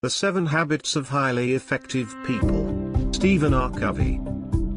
The 7 Habits of Highly Effective People. Stephen R. Covey.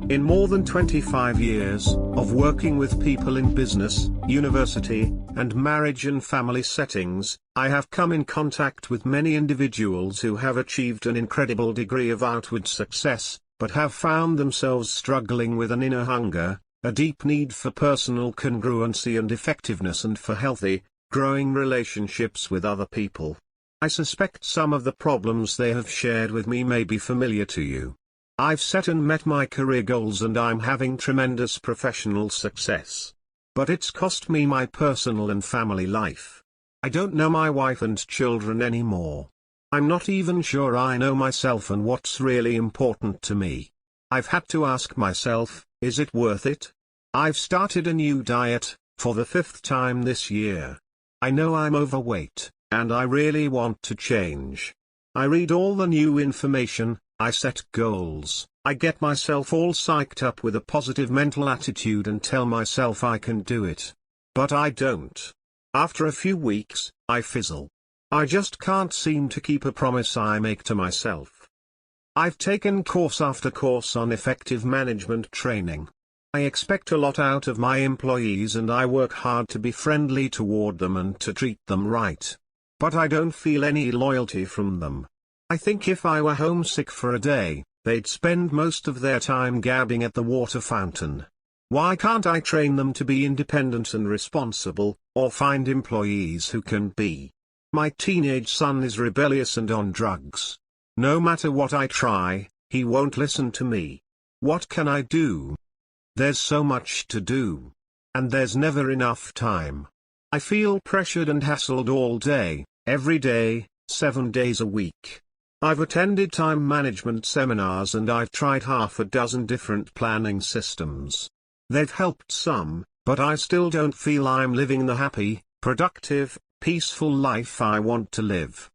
In more than 25 years of working with people in business, university, and marriage and family settings, I have come in contact with many individuals who have achieved an incredible degree of outward success, but have found themselves struggling with an inner hunger, a deep need for personal congruency and effectiveness, and for healthy, growing relationships with other people. I suspect some of the problems they have shared with me may be familiar to you. I've set and met my career goals and I'm having tremendous professional success. But it's cost me my personal and family life. I don't know my wife and children anymore. I'm not even sure I know myself and what's really important to me. I've had to ask myself, is it worth it? I've started a new diet, for the 5th time this year. I know I'm overweight, and I really want to change. I read all the new information, I set goals, I get myself all psyched up with a positive mental attitude and tell myself I can do it. But I don't. After a few weeks, I fizzle. I just can't seem to keep a promise I make to myself. I've taken course after course on effective management training. I expect a lot out of my employees and I work hard to be friendly toward them and to treat them right. But I don't feel any loyalty from them. I think if I were homesick for a day, they'd spend most of their time gabbing at the water fountain. Why can't I train them to be independent and responsible, or find employees who can be? My teenage son is rebellious and on drugs. No matter what I try, he won't listen to me. What can I do? There's so much to do. And there's never enough time. I feel pressured and hassled all day, every day, 7 days a week. I've attended time management seminars and I've tried half a dozen different planning systems. They've helped some, but I still don't feel I'm living the happy, productive, peaceful life I want to live.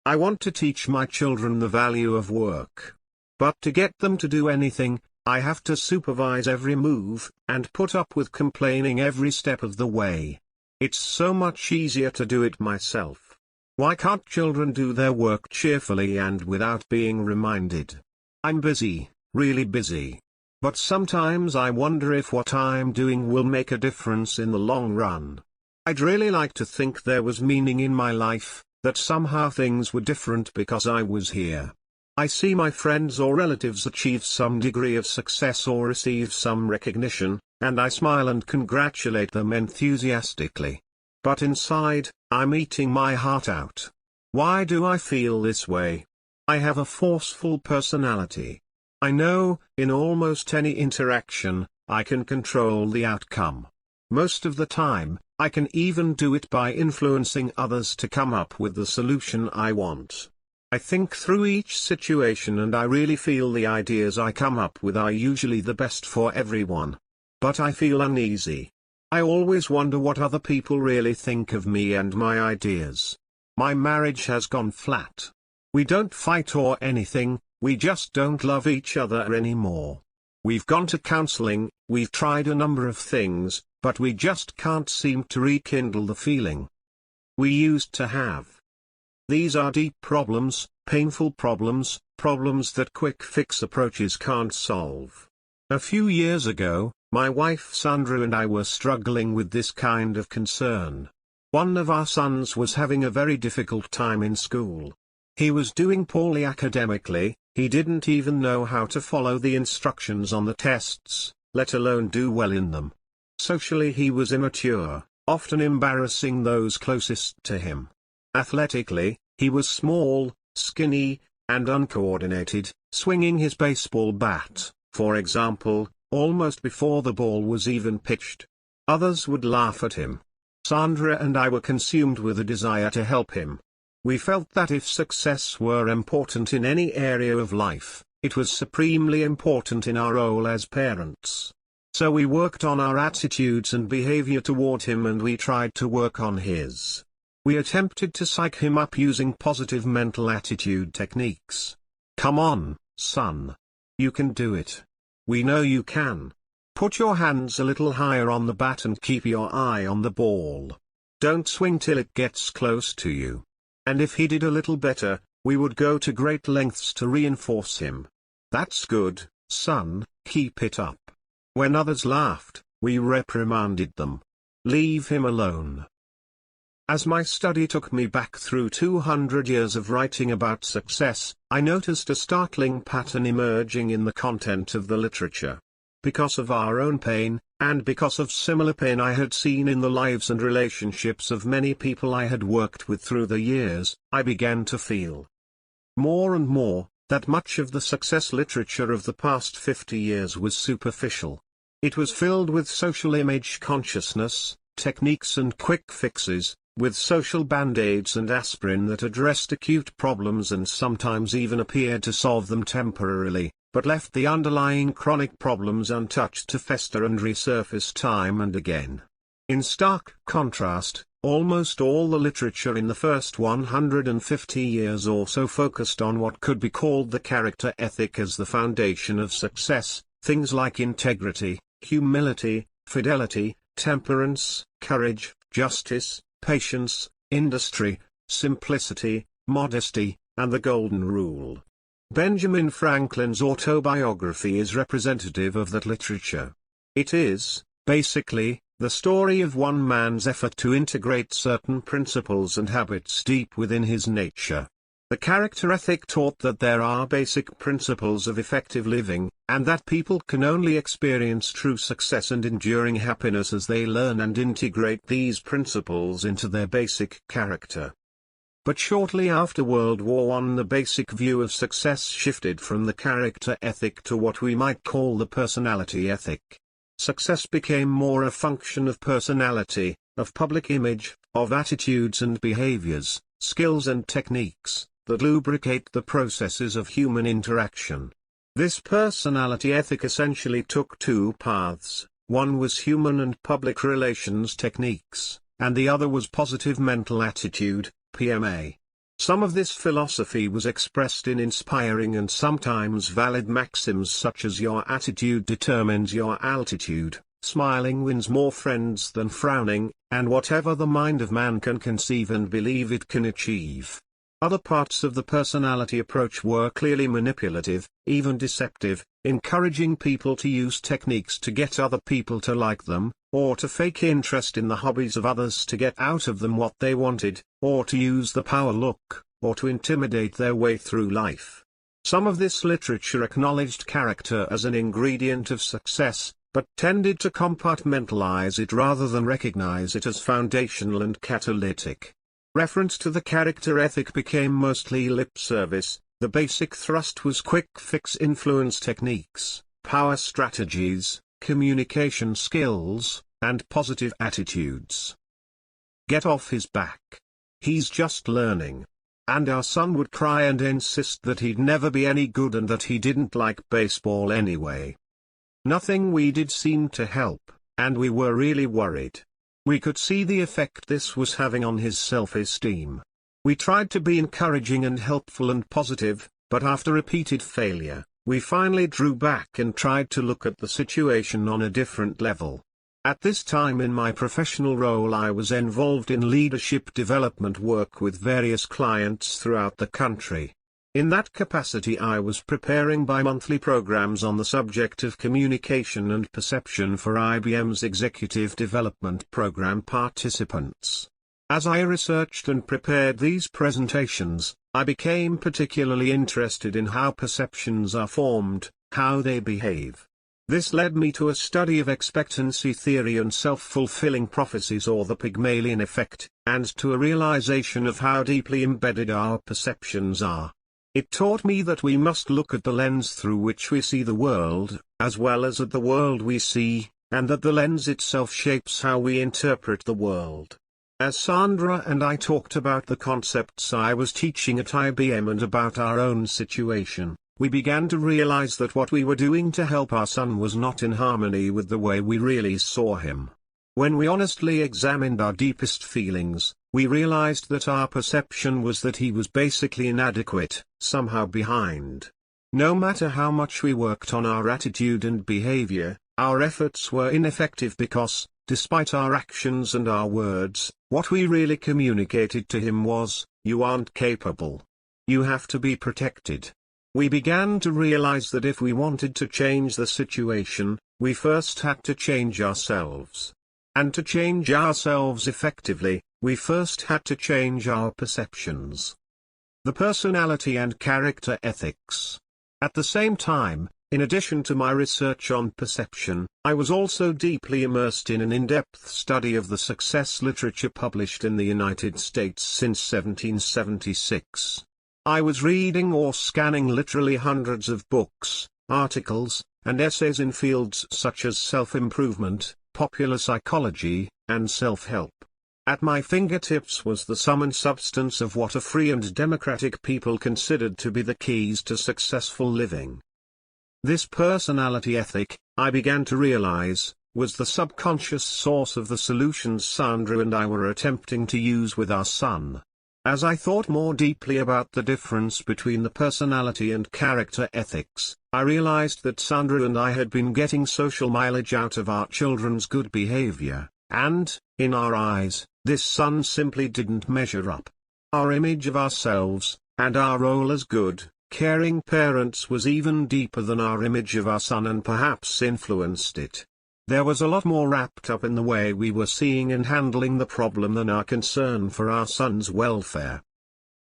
I want to teach my children the value of work. But to get them to do anything, I have to supervise every move, and put up with complaining every step of the way. It's so much easier to do it myself. Why can't children do their work cheerfully and without being reminded? I'm busy, really busy. But sometimes I wonder if what I'm doing will make a difference in the long run. I'd really like to think there was meaning in my life, that somehow things were different because I was here. I see my friends or relatives achieve some degree of success or receive some recognition, and I smile and congratulate them enthusiastically. But inside, I'm eating my heart out. Why do I feel this way? I have a forceful personality. I know, in almost any interaction, I can control the outcome. Most of the time, I can even do it by influencing others to come up with the solution I want. I think through each situation and I really feel the ideas I come up with are usually the best for everyone. But I feel uneasy. I always wonder what other people really think of me and my ideas. My marriage has gone flat. We don't fight or anything, we just don't love each other anymore. We've gone to counseling, we've tried a number of things, but we just can't seem to rekindle the feeling we used to have. These are deep problems, painful problems, problems that quick fix approaches can't solve. A few years ago, my wife Sandra and I were struggling with this kind of concern. One of our sons was having a very difficult time in school. He was doing poorly academically, he didn't even know how to follow the instructions on the tests, let alone do well in them. Socially he was immature, often embarrassing those closest to him. Athletically, he was small, skinny, and uncoordinated, swinging his baseball bat, for example, almost before the ball was even pitched. Others would laugh at him. Sandra and I were consumed with a desire to help him. We felt that if success were important in any area of life, it was supremely important in our role as parents. So we worked on our attitudes and behavior toward him and we tried to work on his. We attempted to psych him up using positive mental attitude techniques. Come on, son. You can do it. We know you can. Put your hands a little higher on the bat and keep your eye on the ball. Don't swing till it gets close to you. And if he did a little better, we would go to great lengths to reinforce him. "That's good, son, keep it up." When others laughed, we reprimanded them. "Leave him alone." As my study took me back through 200 years of writing about success, I noticed a startling pattern emerging in the content of the literature. Because of our own pain, and because of similar pain I had seen in the lives and relationships of many people I had worked with through the years, I began to feel more and more that much of the success literature of the past 50 years was superficial. It was filled with social image consciousness, techniques and quick fixes, with social band-aids and aspirin that addressed acute problems and sometimes even appeared to solve them temporarily, but left the underlying chronic problems untouched to fester and resurface time and again. In stark contrast, almost all the literature in the first 150 years or so focused on what could be called the character ethic as the foundation of success, things like integrity, humility, fidelity, temperance, courage, justice, patience, industry, simplicity, modesty, and the Golden Rule. Benjamin Franklin's autobiography is representative of that literature. It is, basically, the story of one man's effort to integrate certain principles and habits deep within his nature. The character ethic taught that there are basic principles of effective living, and that people can only experience true success and enduring happiness as they learn and integrate these principles into their basic character. But shortly after World War I, the basic view of success shifted from the character ethic to what we might call the personality ethic. Success became more a function of personality, of public image, of attitudes and behaviors, skills and techniques that lubricate the processes of human interaction. This personality ethic essentially took two paths: one was human and public relations techniques, and the other was positive mental attitude, PMA. Some of this philosophy was expressed in inspiring and sometimes valid maxims such as "your attitude determines your altitude," "smiling wins more friends than frowning," and "whatever the mind of man can conceive and believe it can achieve." Other parts of the personality approach were clearly manipulative, even deceptive, encouraging people to use techniques to get other people to like them, or to fake interest in the hobbies of others to get out of them what they wanted, or to use the power look, or to intimidate their way through life. Some of this literature acknowledged character as an ingredient of success, but tended to compartmentalize it rather than recognize it as foundational and catalytic. Reference to the character ethic became mostly lip service. The basic thrust was quick fix influence techniques, power strategies, communication skills, and positive attitudes. Get off his back. He's just learning. And our son would cry and insist that he'd never be any good and that he didn't like baseball anyway. Nothing we did seemed to help, and we were really worried. We could see the effect this was having on his self-esteem. We tried to be encouraging and helpful and positive, but after repeated failure, we finally drew back and tried to look at the situation on a different level. At this time in my professional role, I was involved in leadership development work with various clients throughout the country. In that capacity, I was preparing bi-monthly programs on the subject of communication and perception for IBM's Executive Development Program participants. As I researched and prepared these presentations, I became particularly interested in how perceptions are formed, how they behave. This led me to a study of expectancy theory and self-fulfilling prophecies, or the Pygmalion effect, and to a realization of how deeply embedded our perceptions are. It taught me that we must look at the lens through which we see the world, as well as at the world we see, and that the lens itself shapes how we interpret the world. As Sandra and I talked about the concepts I was teaching at IBM and about our own situation, we began to realize that what we were doing to help our son was not in harmony with the way we really saw him. When we honestly examined our deepest feelings, we realized that our perception was that he was basically inadequate, somehow behind. No matter how much we worked on our attitude and behavior, our efforts were ineffective because, despite our actions and our words, what we really communicated to him was, "You aren't capable. You have to be protected. We began to realize that if we wanted to change the situation, we first had to change ourselves. And to change ourselves effectively, we first had to change our perceptions. The personality and character ethics. At the same time, in addition to my research on perception, I was also deeply immersed in an in-depth study of the success literature published in the United States since 1776. I was reading or scanning literally hundreds of books, articles, and essays in fields such as self-improvement, popular psychology, and self-help. At my fingertips was the sum and substance of what a free and democratic people considered to be the keys to successful living. This personality ethic, I began to realize, was the subconscious source of the solutions Sandra and I were attempting to use with our son. As I thought more deeply about the difference between the personality and character ethics, I realized that Sandra and I had been getting social mileage out of our children's good behavior, and, in our eyes, this son simply didn't measure up. Our image of ourselves, and our role as good, caring parents was even deeper than our image of our son and perhaps influenced it. There was a lot more wrapped up in the way we were seeing and handling the problem than our concern for our son's welfare.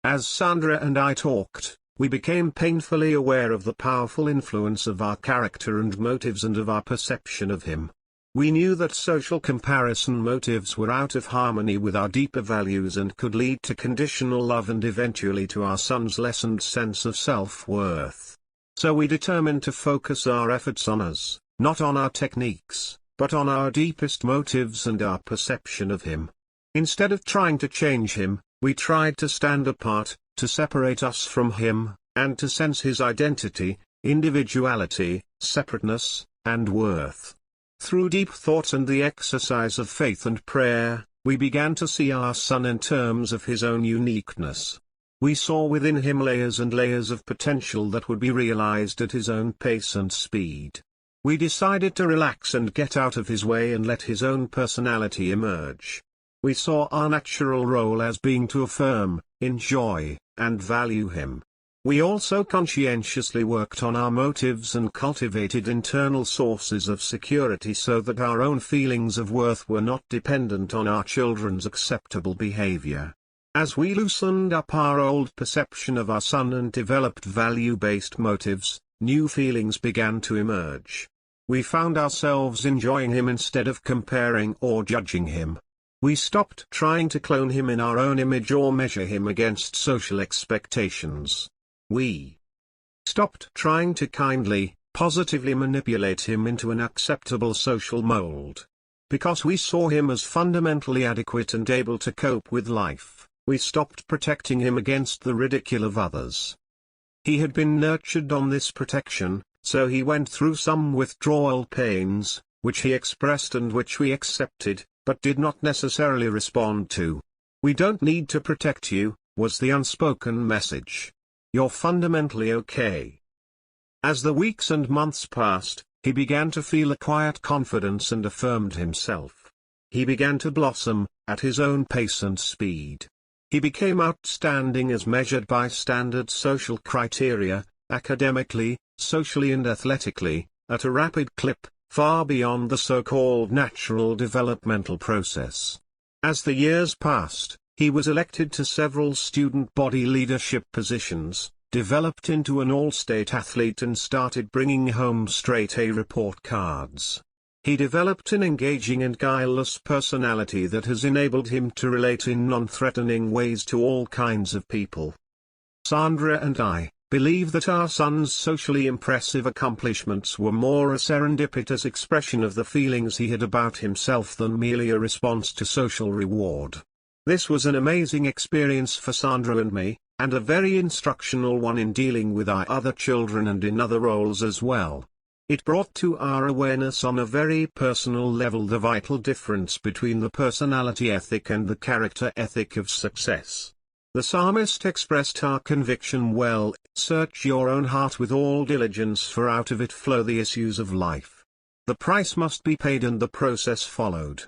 As Sandra and I talked, we became painfully aware of the powerful influence of our character and motives and of our perception of him. We knew that social comparison motives were out of harmony with our deeper values and could lead to conditional love and eventually to our son's lessened sense of self-worth. So we determined to focus our efforts on us, not on our techniques, but on our deepest motives and our perception of him. Instead of trying to change him, we tried to stand apart, to separate us from him, and to sense his identity, individuality, separateness, and worth. Through deep thought and the exercise of faith and prayer, we began to see our son in terms of his own uniqueness. We saw within him layers and layers of potential that would be realized at his own pace and speed. We decided to relax and get out of his way and let his own personality emerge. We saw our natural role as being to affirm, enjoy, and value him. We also conscientiously worked on our motives and cultivated internal sources of security so that our own feelings of worth were not dependent on our children's acceptable behavior. As we loosened up our old perception of our son and developed value-based motives, new feelings began to emerge. We found ourselves enjoying him instead of comparing or judging him. We stopped trying to clone him in our own image or measure him against social expectations. We stopped trying to kindly, positively manipulate him into an acceptable social mold. Because we saw him as fundamentally adequate and able to cope with life, we stopped protecting him against the ridicule of others. He had been nurtured on this protection, so he went through some withdrawal pains, which he expressed and which we accepted, but did not necessarily respond to. "We don't need to protect you," was the unspoken message. "You're fundamentally okay." As the weeks and months passed, he began to feel a quiet confidence and affirmed himself. He began to blossom, at his own pace and speed. He became outstanding as measured by standard social criteria, academically, socially and athletically, at a rapid clip, far beyond the so-called natural developmental process. As the years passed, he was elected to several student body leadership positions, developed into an all-state athlete and started bringing home straight A report cards. He developed an engaging and guileless personality that has enabled him to relate in non-threatening ways to all kinds of people. Sandra and I believe that our son's socially impressive accomplishments were more a serendipitous expression of the feelings he had about himself than merely a response to social reward. This was an amazing experience for Sandra and me, and a very instructional one in dealing with our other children and in other roles as well. It brought to our awareness on a very personal level the vital difference between the personality ethic and the character ethic of success. The psalmist expressed our conviction well: "Search your own heart with all diligence, for out of it flow the issues of life." The price must be paid and the process followed.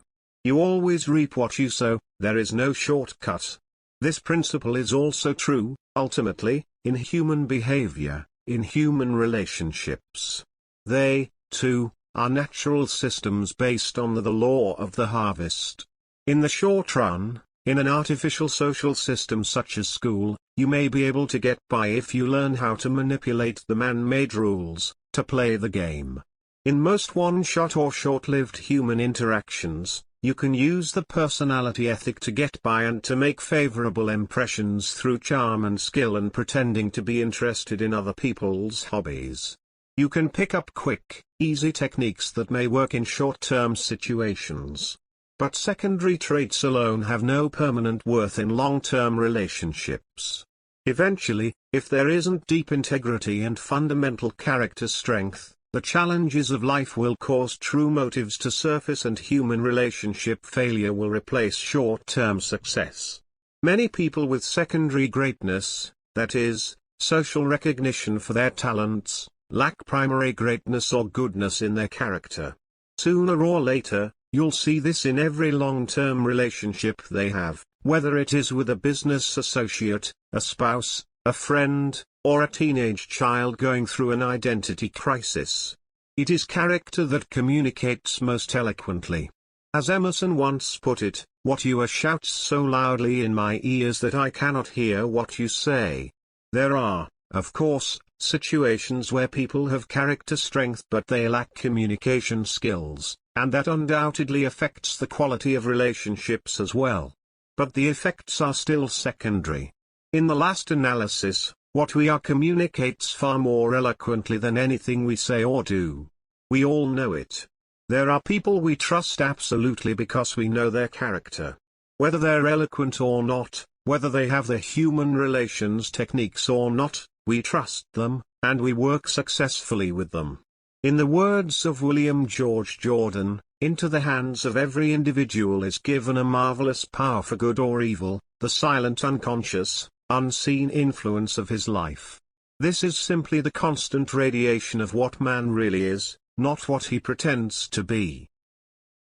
You always reap what you sow, there is no shortcut. This principle is also true, ultimately, in human behavior, in human relationships. They, too, are natural systems based on the law of the harvest. In the short run, in an artificial social system such as school, you may be able to get by if you learn how to manipulate the man-made rules, to play the game. In most one-shot or short-lived human interactions, you can use the personality ethic to get by and to make favorable impressions through charm and skill and pretending to be interested in other people's hobbies. You can pick up quick, easy techniques that may work in short-term situations. But secondary traits alone have no permanent worth in long-term relationships. Eventually, if there isn't deep integrity and fundamental character strength, the challenges of life will cause true motives to surface and human relationship failure will replace short-term success. Many people with secondary greatness, that is, social recognition for their talents, lack primary greatness or goodness in their character. Sooner or later, you'll see this in every long-term relationship they have, whether it is with a business associate, a spouse, a friend, or a teenage child going through an identity crisis. It is character that communicates most eloquently. As Emerson once put it, "What you are shouts so loudly in my ears that I cannot hear what you say." There are, of course, situations where people have character strength but they lack communication skills, and that undoubtedly affects the quality of relationships as well. But the effects are still secondary. In the last analysis, what we are communicates far more eloquently than anything we say or do. We all know it. There are people we trust absolutely because we know their character. Whether they're eloquent or not, whether they have the human relations techniques or not, we trust them, and we work successfully with them. In the words of William George Jordan, "Into the hands of every individual is given a marvelous power for good or evil, the silent unconscious, unseen influence of his life." This is simply the constant radiation of what man really is, not what he pretends to be.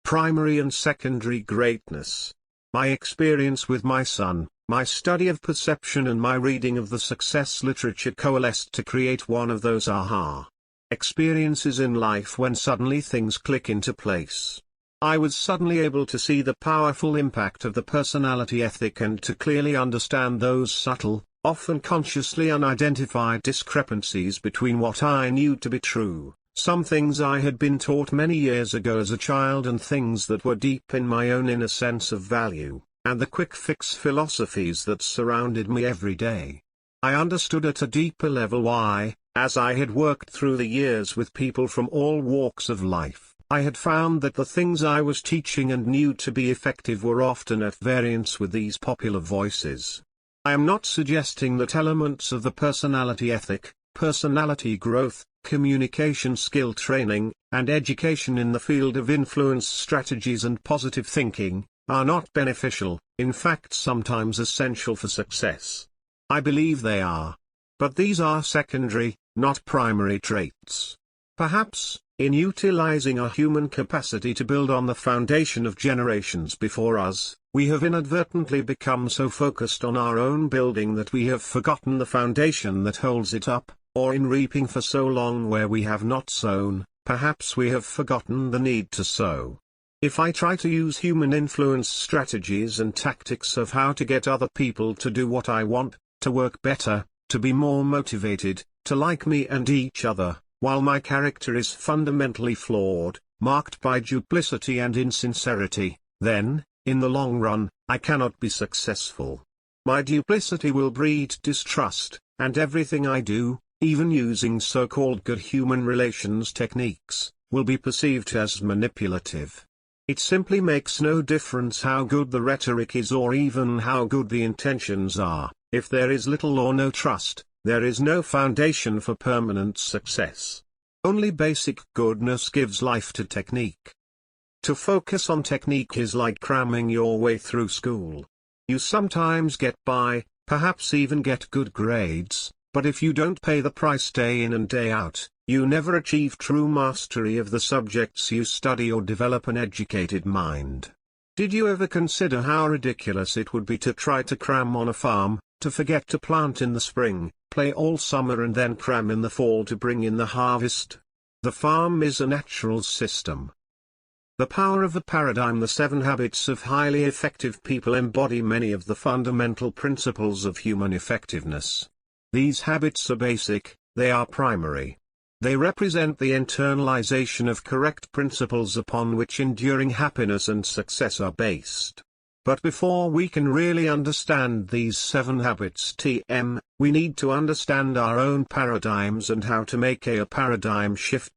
Primary and secondary greatness. My experience with my son, my study of perception and my reading of the success literature coalesced to create one of those aha experiences in life when suddenly things click into place. I was suddenly able to see the powerful impact of the personality ethic and to clearly understand those subtle, often consciously unidentified discrepancies between what I knew to be true, some things I had been taught many years ago as a child and things that were deep in my own inner sense of value, and the quick-fix philosophies that surrounded me every day. I understood at a deeper level why, as I had worked through the years with people from all walks of life, I had found that the things I was teaching and knew to be effective were often at variance with these popular voices. I am not suggesting that elements of the personality ethic, personality growth, communication skill training, and education in the field of influence strategies and positive thinking, are not beneficial, in fact sometimes essential for success. I believe they are. But these are secondary, not primary traits. Perhaps, in utilizing our human capacity to build on the foundation of generations before us, we have inadvertently become so focused on our own building that we have forgotten the foundation that holds it up, or in reaping for so long where we have not sown, perhaps we have forgotten the need to sow. If I try to use human influence strategies and tactics of how to get other people to do what I want, to work better, to be more motivated, to like me and each other, while my character is fundamentally flawed, marked by duplicity and insincerity, then, in the long run, I cannot be successful. My duplicity will breed distrust, and everything I do, even using so-called good human relations techniques, will be perceived as manipulative. It simply makes no difference how good the rhetoric is or even how good the intentions are. If there is little or no trust, there is no foundation for permanent success. Only basic goodness gives life to technique. To focus on technique is like cramming your way through school. You sometimes get by, perhaps even get good grades, but if you don't pay the price day in and day out, you never achieve true mastery of the subjects you study or develop an educated mind. Did you ever consider how ridiculous it would be to try to cram on a farm, to forget to plant in the spring, play all summer and then cram in the fall to bring in the harvest? The farm is a natural system. The power of the paradigm. The 7 habits of highly effective people embody many of the fundamental principles of human effectiveness. These habits are basic, they are primary. They represent the internalization of correct principles upon which enduring happiness and success are based. But before we can really understand these 7 habits we need to understand our own paradigms and how to make a paradigm shift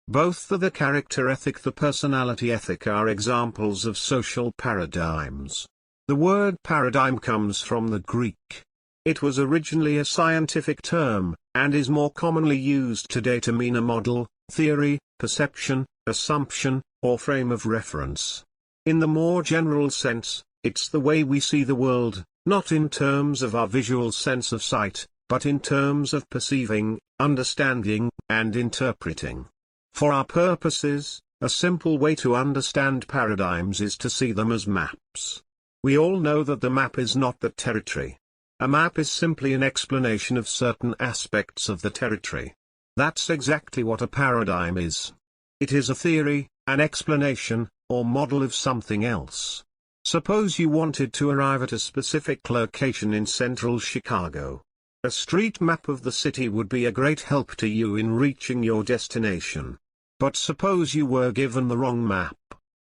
Both the character ethic, the personality ethic are examples of social paradigms. The word paradigm comes from the Greek. It was originally a scientific term, and is more commonly used today to mean a model, theory, perception, assumption, or frame of reference. In the more general sense, it's the way we see the world, not in terms of our visual sense of sight, but in terms of perceiving, understanding, and interpreting. For our purposes, a simple way to understand paradigms is to see them as maps. We all know that the map is not the territory. A map is simply an explanation of certain aspects of the territory. That's exactly what a paradigm is. It is a theory, an explanation, or model of something else. Suppose you wanted to arrive at a specific location in central Chicago. A street map of the city would be a great help to you in reaching your destination. But suppose you were given the wrong map.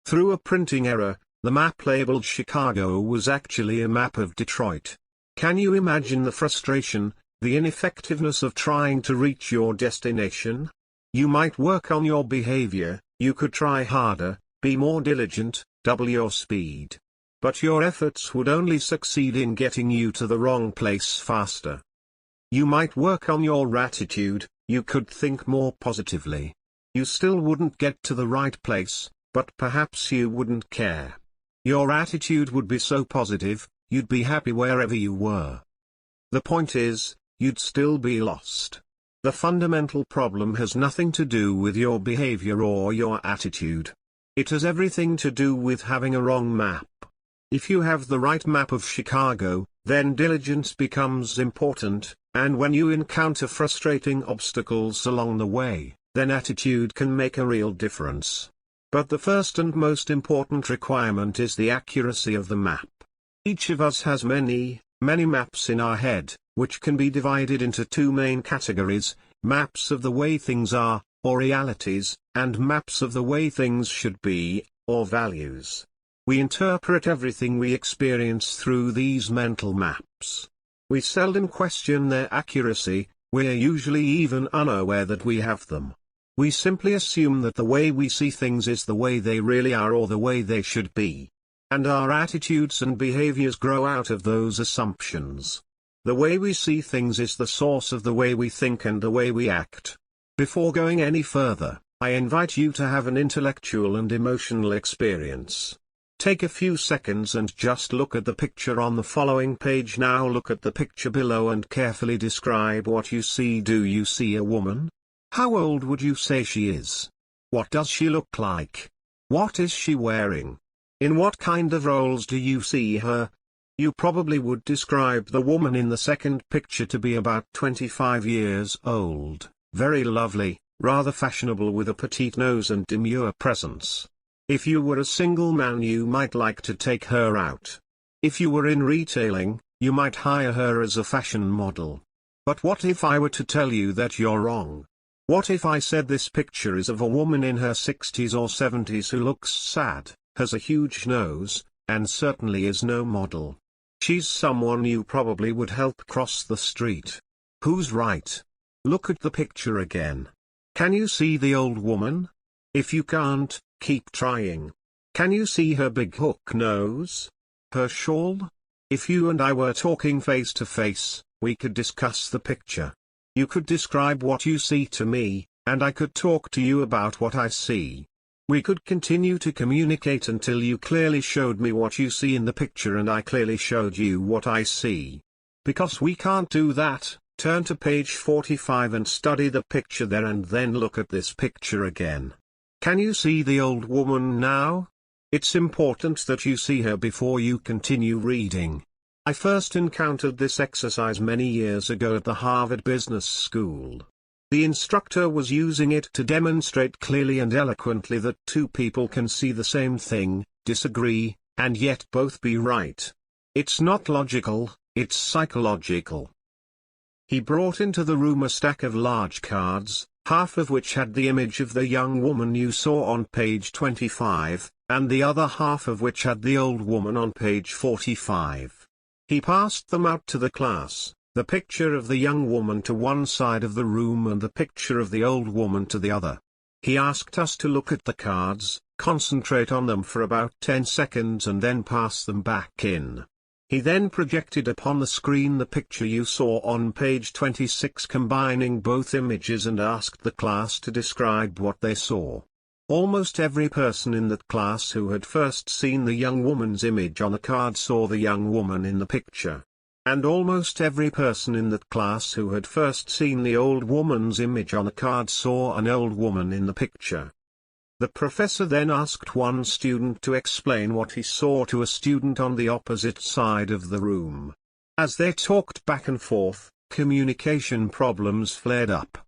Through a printing error, the map labeled Chicago was actually a map of Detroit. Can you imagine the frustration, the ineffectiveness of trying to reach your destination? You might work on your behavior, you could try harder, be more diligent, double your speed. But your efforts would only succeed in getting you to the wrong place faster. You might work on your attitude, you could think more positively. You still wouldn't get to the right place, but perhaps you wouldn't care. Your attitude would be so positive, you'd be happy wherever you were. The point is, you'd still be lost. The fundamental problem has nothing to do with your behavior or your attitude. It has everything to do with having a wrong map. If you have the right map of Chicago, then diligence becomes important, and when you encounter frustrating obstacles along the way, then attitude can make a real difference. But the first and most important requirement is the accuracy of the map. Each of us has many maps in our head, which can be divided into 2 main categories: maps of the way things are, or realities, and maps of the way things should be, or values. We interpret everything we experience through these mental maps. We seldom question their accuracy, we're usually even unaware that we have them. We simply assume that the way we see things is the way they really are or the way they should be. And our attitudes and behaviors grow out of those assumptions. The way we see things is the source of the way we think and the way we act. Before going any further, I invite you to have an intellectual and emotional experience. Take a few seconds and just look at the picture on the following page. Now look at the picture below and carefully describe what you see. Do you see a woman? How old would you say she is? What does she look like? What is she wearing? In what kind of roles do you see her? You probably would describe the woman in the second picture to be about 25 years old, very lovely, rather fashionable with a petite nose and demure presence. If you were a single man, you might like to take her out. If you were in retailing, you might hire her as a fashion model. But what if I were to tell you that you're wrong? What if I said this picture is of a woman in her 60s or 70s who looks sad, has a huge nose, and certainly is no model? She's someone you probably would help cross the street. Who's right? Look at the picture again. Can you see the old woman? If you can't, keep trying. Can you see her big hook nose? Her shawl? If you and I were talking face to face, we could discuss the picture. You could describe what you see to me, and I could talk to you about what I see. We could continue to communicate until you clearly showed me what you see in the picture and I clearly showed you what I see. Because we can't do that, turn to page 45 and study the picture there and then look at this picture again. Can you see the old woman now? It's important that you see her before you continue reading. I first encountered this exercise many years ago at the Harvard Business School. The instructor was using it to demonstrate clearly and eloquently that two people can see the same thing, disagree, and yet both be right. It's not logical, it's psychological. He brought into the room a stack of large cards, half of which had the image of the young woman you saw on page 25, and the other half of which had the old woman on page 45. He passed them out to the class, the picture of the young woman to one side of the room and the picture of the old woman to the other. He asked us to look at the cards, concentrate on them for about 10 seconds and then pass them back in. He then projected upon the screen the picture you saw on page 26, combining both images, and asked the class to describe what they saw. Almost every person in that class who had first seen the young woman's image on the card saw the young woman in the picture. And almost every person in that class who had first seen the old woman's image on the card saw an old woman in the picture. The professor then asked one student to explain what he saw to a student on the opposite side of the room. As they talked back and forth, communication problems flared up.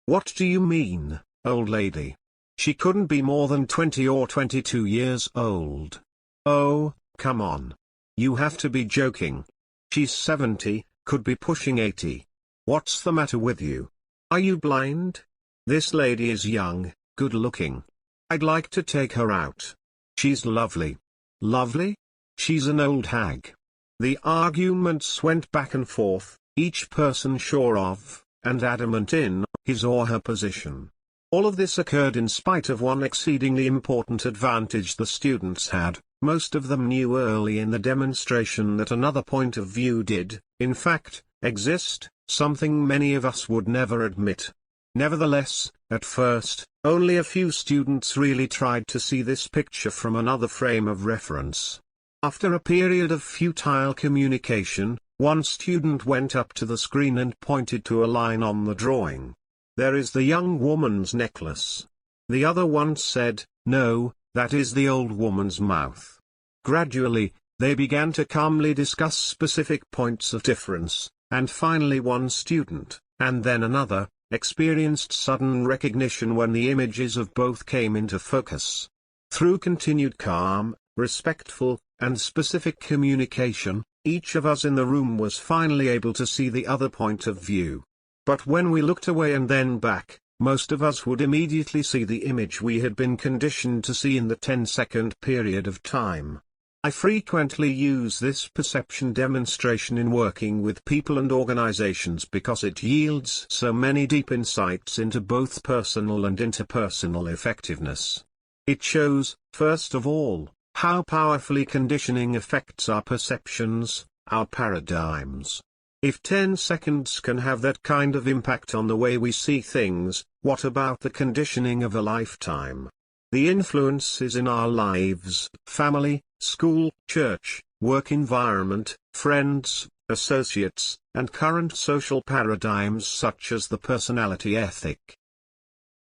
"What do you mean, old lady? She couldn't be more than 20 or 22 years old. Oh, come on. You have to be joking. She's 70, could be pushing 80. What's the matter with you? Are you blind? This lady is young, good looking. I'd like to take her out. She's lovely." Lovely? She's an old hag. The arguments went back and forth, each person sure of, and adamant in, his or her position. All of this occurred in spite of one exceedingly important advantage the students had. Most of them knew early in the demonstration that another point of view did, in fact, exist, something many of us would never admit. Nevertheless, at first, only a few students really tried to see this picture from another frame of reference. After a period of futile communication, one student went up to the screen and pointed to a line on the drawing. "There is the young woman's necklace." The other one said, "No, that is the old woman's mouth." Gradually, they began to calmly discuss specific points of difference, and finally one student, and then another, experienced sudden recognition when the images of both came into focus. Through continued calm, respectful, and specific communication, each of us in the room was finally able to see the other point of view. But when we looked away and then back, most of us would immediately see the image we had been conditioned to see in the 10-second period of time. I frequently use this perception demonstration in working with people and organizations because it yields so many deep insights into both personal and interpersonal effectiveness. It shows, first of all, how powerfully conditioning affects our perceptions, our paradigms. If 10 seconds can have that kind of impact on the way we see things, what about the conditioning of a lifetime? The influence is in our lives, family, school, church, work environment, friends, associates, and current social paradigms such as the personality ethic.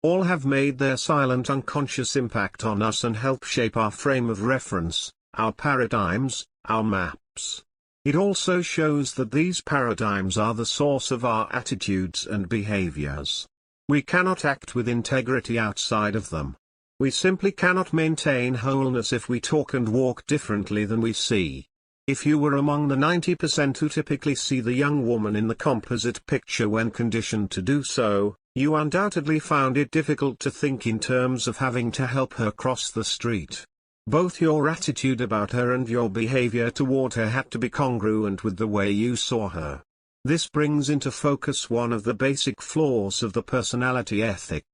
All have made their silent unconscious impact on us and help shape our frame of reference, our paradigms, our maps. It also shows that these paradigms are the source of our attitudes and behaviors. We cannot act with integrity outside of them. We simply cannot maintain wholeness if we talk and walk differently than we see. If you were among the 90% who typically see the young woman in the composite picture when conditioned to do so, you undoubtedly found it difficult to think in terms of having to help her cross the street. Both your attitude about her and your behavior toward her had to be congruent with the way you saw her. This brings into focus one of the basic flaws of the personality ethic.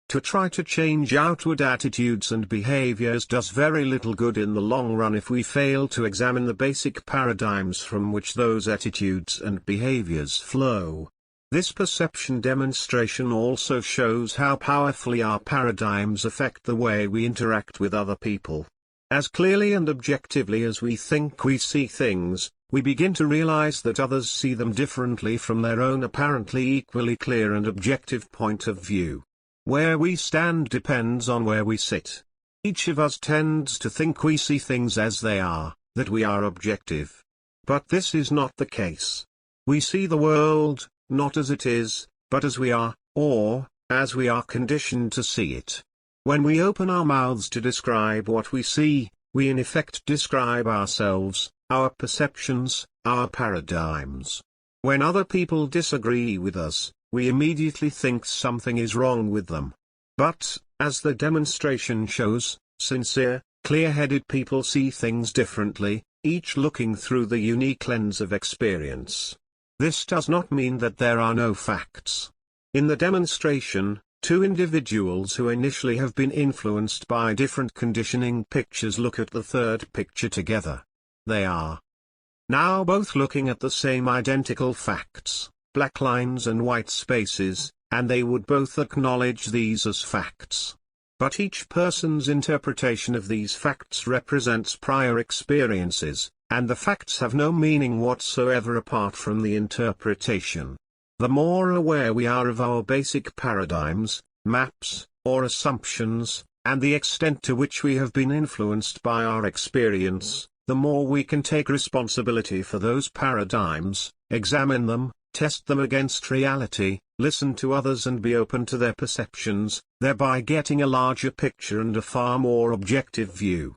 To try to change outward attitudes and behaviors does very little good in the long run if we fail to examine the basic paradigms from which those attitudes and behaviors flow. This perception demonstration also shows how powerfully our paradigms affect the way we interact with other people. As clearly and objectively as we think we see things, we begin to realize that others see them differently from their own apparently equally clear and objective point of view. Where we stand depends on where we sit. Each of us tends to think we see things as they are, that we are objective. But this is not the case. We see the world, not as it is, but as we are, or, as we are conditioned to see it. When we open our mouths to describe what we see, we in effect describe ourselves, our perceptions, our paradigms. When other people disagree with us, we immediately think something is wrong with them. But, as the demonstration shows, sincere, clear-headed people see things differently, each looking through the unique lens of experience. This does not mean that there are no facts. In the demonstration, two individuals who initially have been influenced by different conditioning pictures look at the third picture together. They are now both looking at the same identical facts, black lines and white spaces, and they would both acknowledge these as facts. But each person's interpretation of these facts represents prior experiences, and the facts have no meaning whatsoever apart from the interpretation. The more aware we are of our basic paradigms, maps, or assumptions, and the extent to which we have been influenced by our experience, the more we can take responsibility for those paradigms, examine them, test them against reality, listen to others and be open to their perceptions, thereby getting a larger picture and a far more objective view.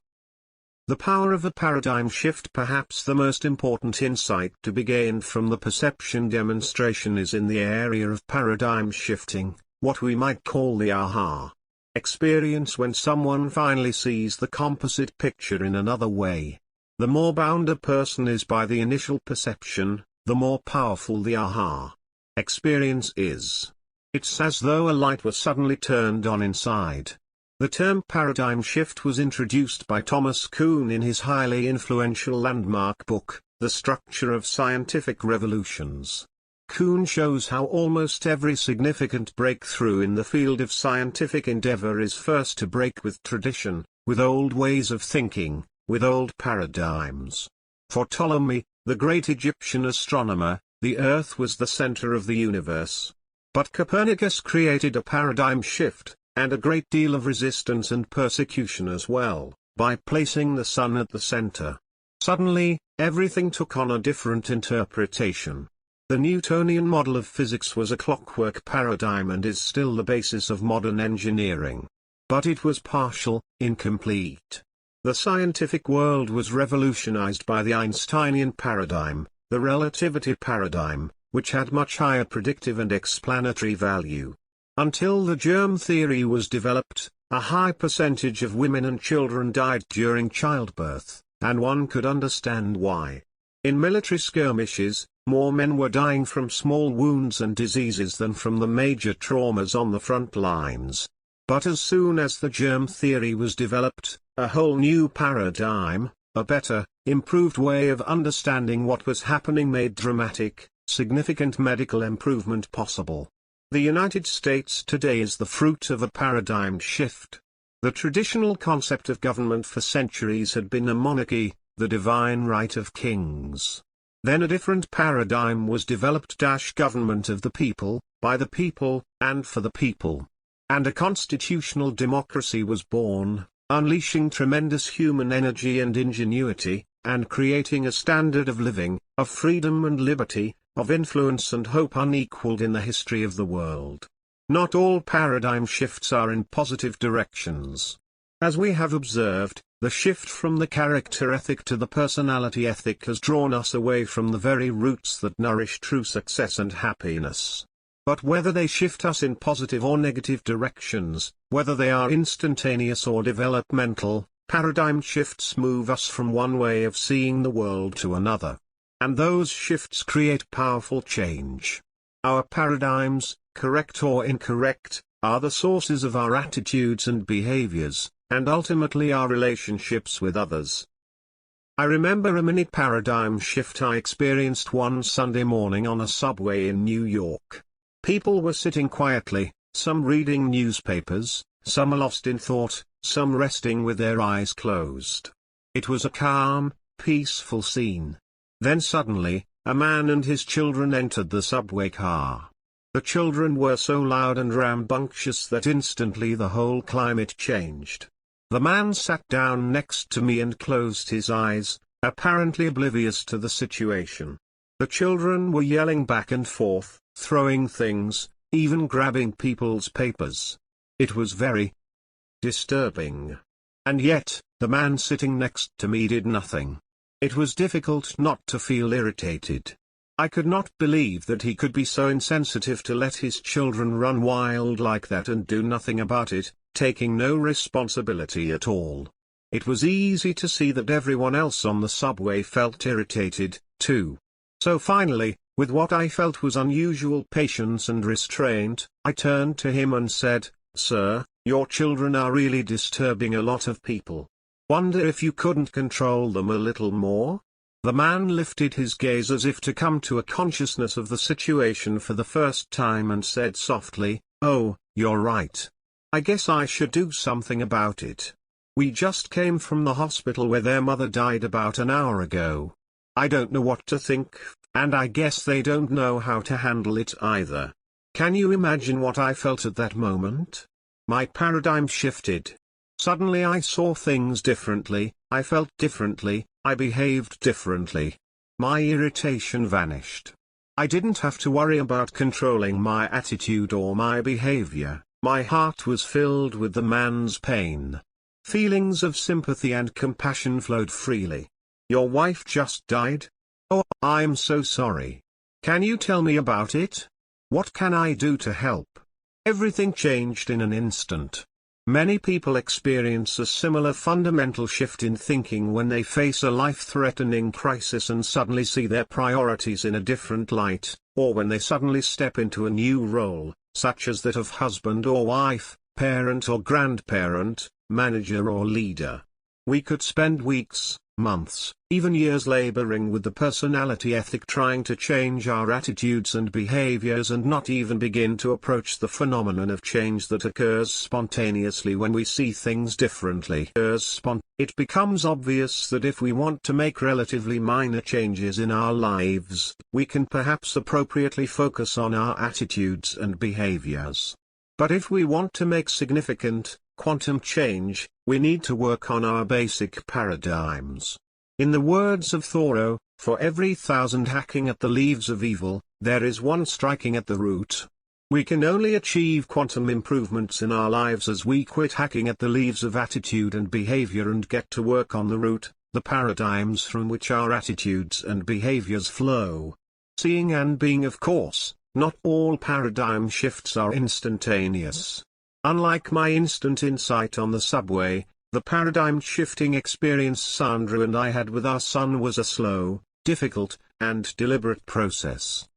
The power of a paradigm shift. Perhaps the most important insight to be gained from the perception demonstration is in the area of paradigm shifting, what we might call the aha experience when someone finally sees the composite picture in another way. The more bound a person is by the initial perception, the more powerful the aha experience is. It's as though a light was suddenly turned on inside. The term paradigm shift was introduced by Thomas Kuhn in his highly influential landmark book, The Structure of Scientific Revolutions. Kuhn shows how almost every significant breakthrough in the field of scientific endeavor is first to break with tradition, with old ways of thinking, with old paradigms. For Ptolemy, the great Egyptian astronomer, the Earth was the center of the universe. But Copernicus created a paradigm shift, and a great deal of resistance and persecution as well, by placing the sun at the center. Suddenly, everything took on a different interpretation. The Newtonian model of physics was a clockwork paradigm and is still the basis of modern engineering. But it was partial, incomplete. The scientific world was revolutionized by the Einsteinian paradigm, the relativity paradigm, which had much higher predictive and explanatory value. Until the germ theory was developed, a high percentage of women and children died during childbirth, and one could understand why. In military skirmishes, more men were dying from small wounds and diseases than from the major traumas on the front lines. But as soon as the germ theory was developed, a whole new paradigm, a better, improved way of understanding what was happening made dramatic, significant medical improvement possible. The United States today is the fruit of a paradigm shift. The traditional concept of government for centuries had been a monarchy, the divine right of kings. Then a different paradigm was developed: government of the people, by the people, and for the people. And a constitutional democracy was born, unleashing tremendous human energy and ingenuity, and creating a standard of living, of freedom and liberty, of influence and hope unequaled in the history of the world. Not all paradigm shifts are in positive directions. As we have observed, the shift from the character ethic to the personality ethic has drawn us away from the very roots that nourish true success and happiness. But whether they shift us in positive or negative directions, whether they are instantaneous or developmental, paradigm shifts move us from one way of seeing the world to another. And those shifts create powerful change. Our paradigms, correct or incorrect, are the sources of our attitudes and behaviors, and ultimately our relationships with others. I remember a mini paradigm shift I experienced one Sunday morning on a subway in New York. People were sitting quietly, some reading newspapers, some lost in thought, some resting with their eyes closed. It was a calm, peaceful scene. Then suddenly, a man and his children entered the subway car. The children were so loud and rambunctious that instantly the whole climate changed. The man sat down next to me and closed his eyes, apparently oblivious to the situation. The children were yelling back and forth, throwing things, even grabbing people's papers. It was very disturbing. And yet, the man sitting next to me did nothing. It was difficult not to feel irritated. I could not believe that he could be so insensitive to let his children run wild like that and do nothing about it, taking no responsibility at all. It was easy to see that everyone else on the subway felt irritated, too. So finally, with what I felt was unusual patience and restraint, I turned to him and said, "Sir, your children are really disturbing a lot of people. Wonder if you couldn't control them a little more?" The man lifted his gaze as if to come to a consciousness of the situation for the first time and said softly, "Oh, you're right. I guess I should do something about it. We just came from the hospital where their mother died about an hour ago. I don't know what to think, and I guess they don't know how to handle it either." Can you imagine what I felt at that moment? My paradigm shifted. Suddenly I saw things differently, I felt differently, I behaved differently. My irritation vanished. I didn't have to worry about controlling my attitude or my behavior. My heart was filled with the man's pain. Feelings of sympathy and compassion flowed freely. "Your wife just died? Oh, I'm so sorry. Can you tell me about it? What can I do to help?" Everything changed in an instant. Many people experience a similar fundamental shift in thinking when they face a life-threatening crisis and suddenly see their priorities in a different light, or when they suddenly step into a new role, such as that of husband or wife, parent or grandparent, manager or leader. We could spend weeks, months, even years laboring with the personality ethic trying to change our attitudes and behaviors and not even begin to approach the phenomenon of change that occurs spontaneously when we see things differently. It becomes obvious that if we want to make relatively minor changes in our lives, we can perhaps appropriately focus on our attitudes and behaviors. But if we want to make significant, quantum change, we need to work on our basic paradigms. In the words of Thoreau, for every 1,000 hacking at the leaves of evil, there is one striking at the root. We can only achieve quantum improvements in our lives as we quit hacking at the leaves of attitude and behavior and get to work on the root, the paradigms from which our attitudes and behaviors flow. Seeing and being, of course, not all paradigm shifts are instantaneous. Unlike my instant insight on the subway, the paradigm-shifting experience Sandra and I had with our son was a slow, difficult, and deliberate process.